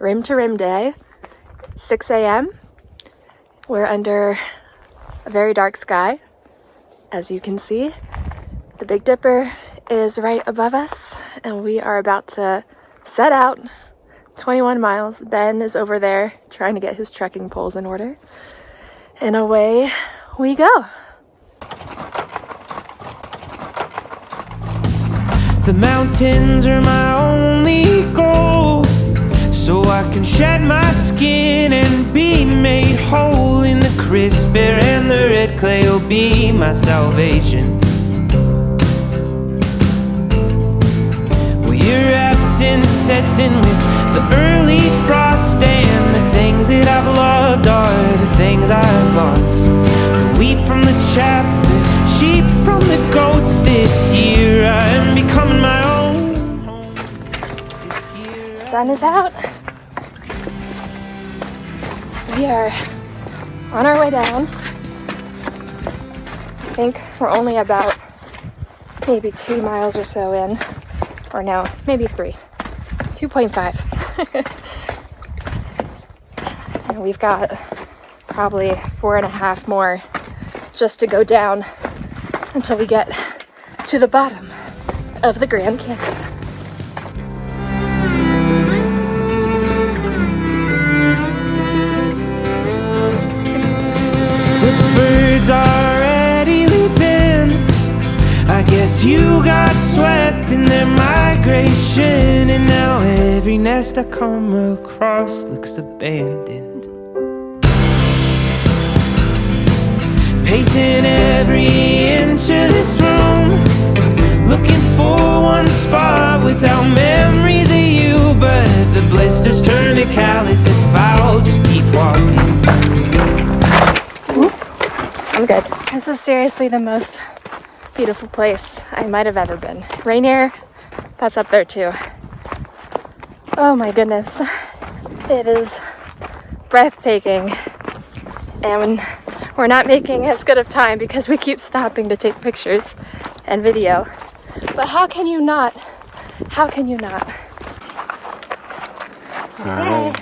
rim to rim day, 6 a.m. We're under a very dark sky. As you can see, the Big Dipper is right above us, and we are about to set out 21 miles. Ben is over there trying to get his trekking poles in order. And away we go. The mountains are my only goal, so I can shed my skin and be made whole. In the crisp air and the red clay will be my salvation. Well, your absence sets in with the early frost, and the things that I've loved are the things I've lost. The wheat from the chaff, the sheep from the goats. This year I'm becoming my own home. This year Sun is out. We are on our way down. I think we're only about maybe 2 miles or so in, or no, maybe 3, 2.5. And we've got probably 4.5 more just to go down until we get to the bottom of the Grand Canyon. the birds are already leaving. I guess you got swept in their migration, and now every nest I come across looks abandoned. Pacing every inch of this room, looking for one spot without memories of you. But the blisters turn to callous if I'll just keep walking. I'm good. This is seriously the most beautiful place I might have ever been. Rainier, that's up there too. Oh my goodness. It is breathtaking. And we're not making as good of time because we keep stopping to take pictures and video. But how can you not? How can you not? Okay.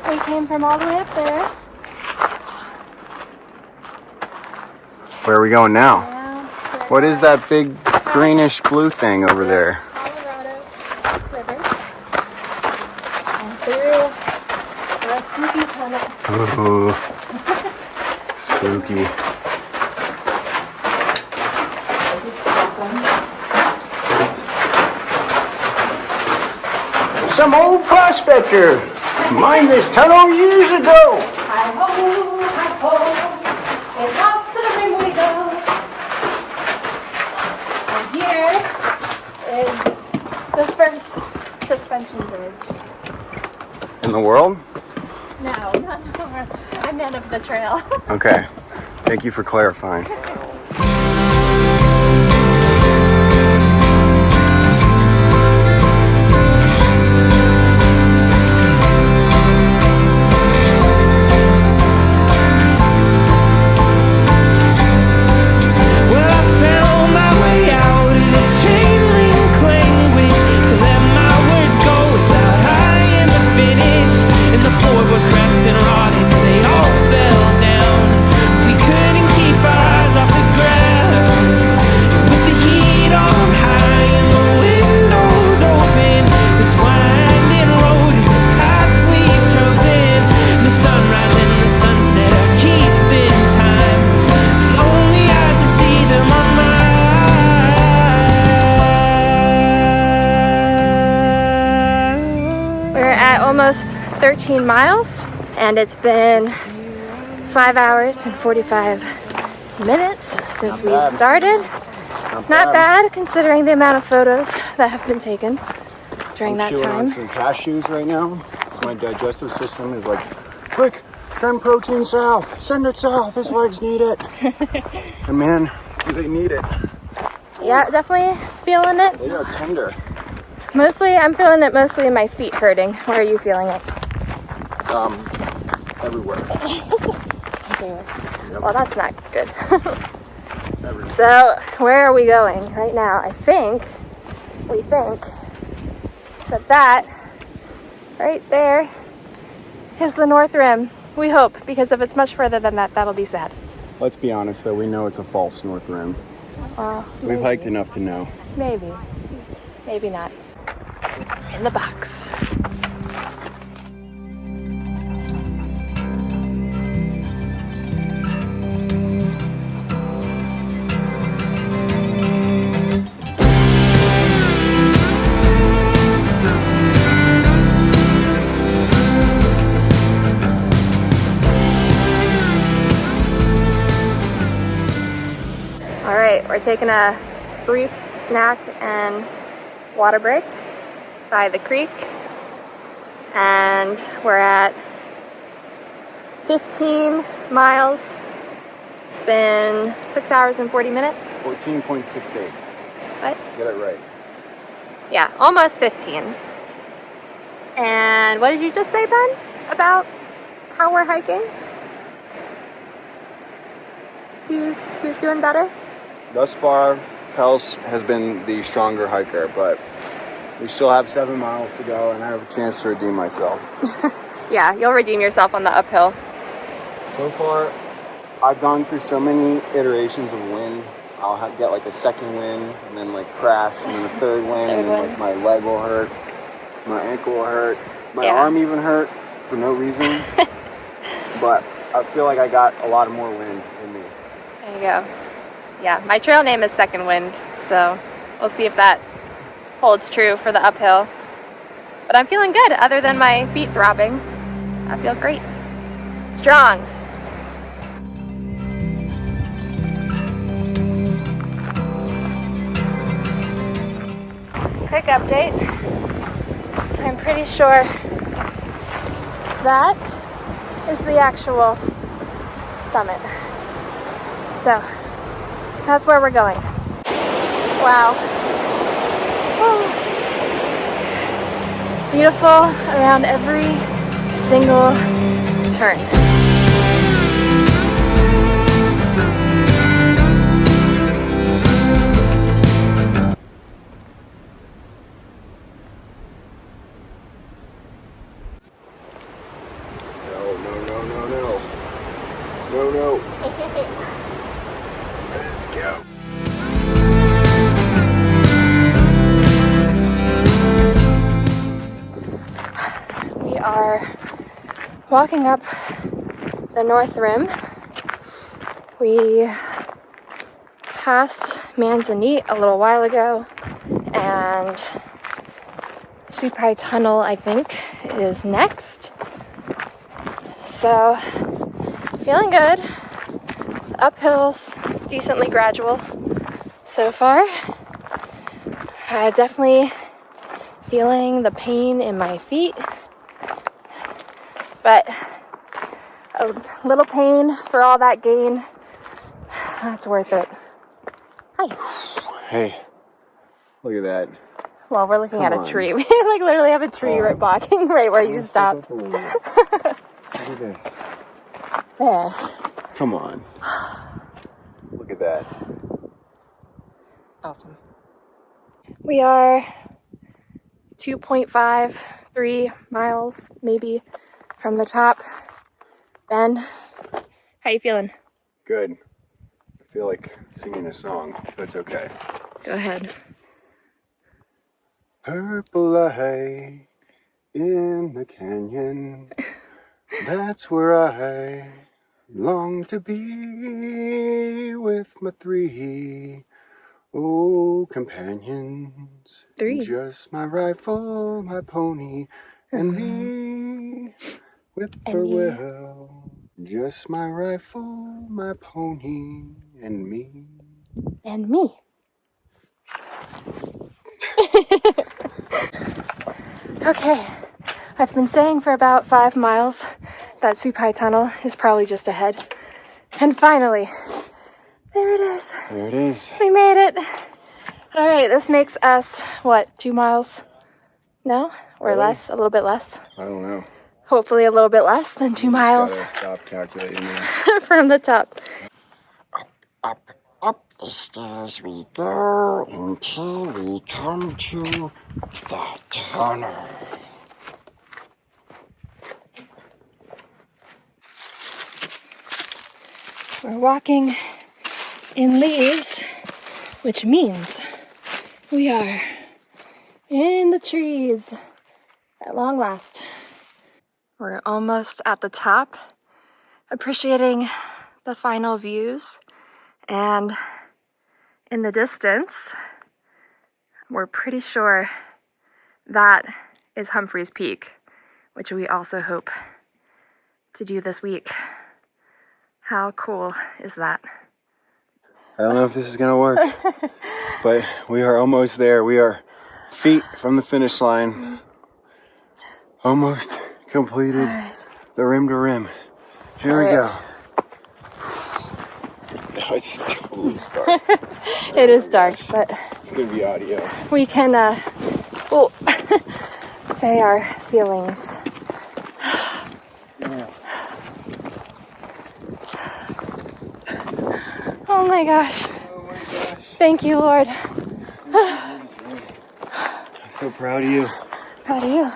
We came from all the way up there. Where are we going now? Down to What is that big greenish blue thing over there? Colorado River. And through the spooky tunnel. Ooh, spooky. This is awesome. Some old prospector mined this tunnel years ago. Hi-ho, hi-ho. It's off to the rim we go. And here is the first suspension bridge. In the world? No, not anymore. I meant of the trail. Okay. Thank you for clarifying. Well, I found my way out of this chain link language to let my words go without hiding the finish. And the floorboards cracked and rotted till they all fell down. We couldn't keep our eyes off the ground. And with the heat on high and the windows open, this winding road is a path we've chosen. The sunrise and the sunset are keeping time. The only eyes that see them are mine. We're at almost 13 miles, and it's been 5 hours and 45 minutes since we started. Not bad, considering the amount of photos that have been taken during that Chewing on time. some cashews right now. My digestive system is like, quick, send protein south. Send it south. His legs need it. And man, do they need it. Yeah, definitely feeling it. They are tender. Mostly, I'm feeling it mostly in my feet hurting. Where are you feeling it? Everywhere. Okay. Well, that's not good. Everywhere. So, where are we going right now? We think that right there is the North Rim. We hope, because if it's much further than that, that'll be sad. Let's be honest though, we know it's a false North Rim. We've hiked enough to know. Maybe. Maybe not. In the box. Alright, we're taking a brief snack and water break by the creek, and we're at 15 miles. It's been 6 hours and 40 minutes. 14.68. What? Get it right. Yeah, almost 15. And what did you just say, Ben, about how we're hiking? Who's doing better? Thus far, Kels has been the stronger hiker, but we still have 7 miles to go, and I have a chance to redeem myself. Yeah, you'll redeem yourself on the uphill. So far, I've gone through so many iterations of wind. I'll get like a second wind, and then like crash, and then a third wind, and then like my leg will hurt, my ankle will hurt, my arm even hurt for no reason. But I feel like I got a lot more wind in me. There you go. Yeah, my trail name is Second Wind, so we'll see if that holds true for the uphill. But I'm feeling good, other than my feet throbbing. I feel great. Strong. Quick update. I'm pretty sure that is the actual summit. So, that's where we're going. Wow. Oh. Beautiful around every single turn. No. Let's go. We are walking up the North Rim. We passed Manzanite a little while ago, and Supai Tunnel, I think, is next. So, feeling good. Uphill's decently gradual so far. Definitely feeling the pain in my feet, but a little pain for all that gain. That's worth it. Hi. Hey, look at that. Well, we're looking at a on. tree. We like literally have a tree right blocking right where you stopped. Look at this. There. Come on. Look at that. Awesome. We are 2.53 miles maybe from the top. Ben, how you feeling? Good. I feel like singing a song, but it's okay. Go ahead. Purple light in the canyon. That's where I long to be with my three companions. 3. Just my rifle, my pony, and me. Whippoorwill. Just my rifle, my pony, and me. And me. Okay, I've been saying for about 5 miles that Supai Tunnel is probably just ahead. And finally, there it is. There it is. We made it. All right, this makes us, what, 2 miles? No? Or Really? less? A little bit less? I don't know. Hopefully a little bit less than 2 miles Gotta stop calculating there. from the top. Up the stairs we go until we come to the tunnel. We're walking in leaves, which means we are in the trees at long last. We're almost at the top, appreciating the final views, and in the distance, we're pretty sure that is Humphreys Peak, which we also hope to do this week. How cool is that? I don't know if this is gonna work, but we are almost there. We are feet from the finish line. Almost completed the rim to rim. Here we go. No, it's totally dark. It is dark, but It's gonna be audio. we can say our feelings. Oh my gosh. Thank you, Lord. I'm so proud of you. Proud of you.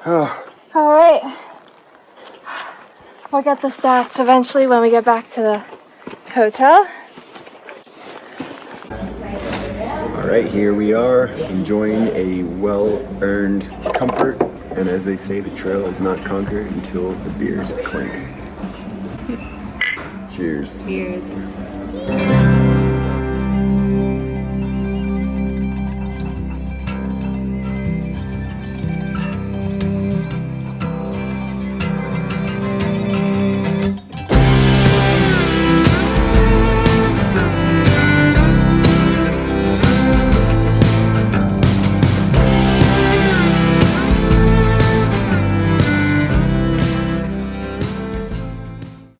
Oh, All right. We'll get the stats eventually when we get back to the hotel. all right, here we are enjoying a well-earned comfort. And as they say, the trail is not conquered until the beers clink. Cheers. Cheers.